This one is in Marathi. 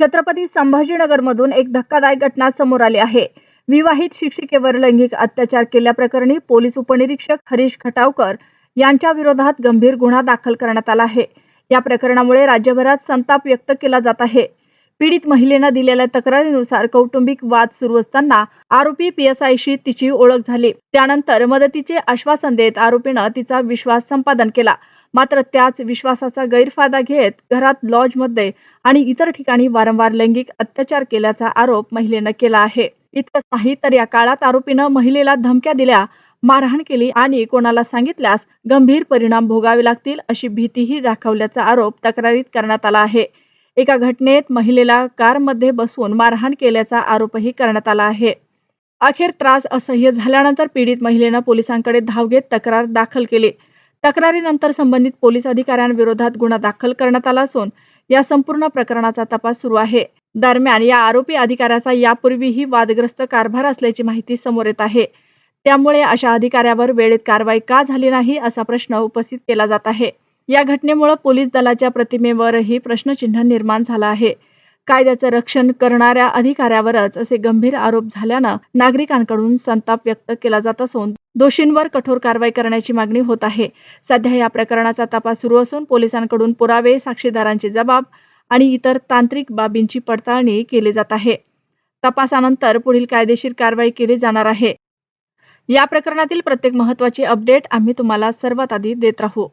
छत्रपती संभाजीनगरमधून एक धक्कादायक घटना समोर आली आहे. विवाहित शिक्षिकेवर लैंगिक अत्याचार केल्याप्रकरणी पोलीस उपनिरीक्षक हरीश खटावकर यांच्या विरोधात गंभीर गुन्हा दाखल करण्यात आला आहे. या प्रकरणामुळे राज्यभरात संताप व्यक्त केला जात आहे. पीडित महिलेनं दिलेल्या तक्रारीनुसार कौटुंबिक वाद सुरू असताना आरोपी PSIशी तिची ओळख झाली. त्यानंतर मदतीचे आश्वासन देत आरोपीनं तिचा विश्वास संपादन केला. मात्र त्याच विश्वासाचा गैरफायदा घेत घरात, लॉजमध्ये आणि इतर ठिकाणी वारंवार लैंगिक अत्याचार केल्याचा आरोप महिलेनं केला आहे. इतकंच नाही तर या काळात आरोपीनं महिलेला धमक्या दिल्या, मारहाण केली आणि कोणाला सांगितल्यास गंभीर परिणाम भोगावे लागतील अशी भीतीही दाखवल्याचा आरोप तक्रारीत करण्यात आला आहे. एका घटनेत महिलेला कारमध्ये बसवून मारहाण केल्याचा आरोपही करण्यात आला आहे. अखेर त्रास असह्य झाल्यानंतर पीडित महिलेनं पोलिसांकडे धाव घेत तक्रार दाखल केली. तक्रारीनंतर संबंधित पोलीस अधिकाऱ्यांविरोधात गुन्हा दाखल करण्यात आला असून या संपूर्ण प्रकरणाचा तपास सुरू आहे. दरम्यान या आरोपी अधिकाऱ्याचा यापूर्वीही वादग्रस्त कारभार असल्याची माहिती समोर येत आहे. त्यामुळे अशा अधिकाऱ्यावर वेळेत कारवाई का झाली नाही असा प्रश्न उपस्थित केला जात आहे. या घटनेमुळे पोलीस दलाच्या प्रतिमेवरही प्रश्नचिन्ह निर्माण झाला आहे. कायद्याचं रक्षण करणाऱ्या अधिकाऱ्यावरच असे गंभीर आरोप झाल्यानं नागरिकांकडून संताप व्यक्त केला जात असून दोषींवर कठोर कारवाई करण्याची मागणी होत आहे. सध्या या प्रकरणाचा तपास सुरू असून पोलिसांकडून पुरावे, साक्षीदारांचे जबाब आणि इतर तांत्रिक बाबींची पडताळणी केली जात आहे. तपासानंतर पुढील कायदेशीर कारवाई केली जाणार आहे. या प्रकरणातील प्रत्येक महत्त्वाची अपडेट आम्ही तुम्हाला सर्वात आधी देत राहू.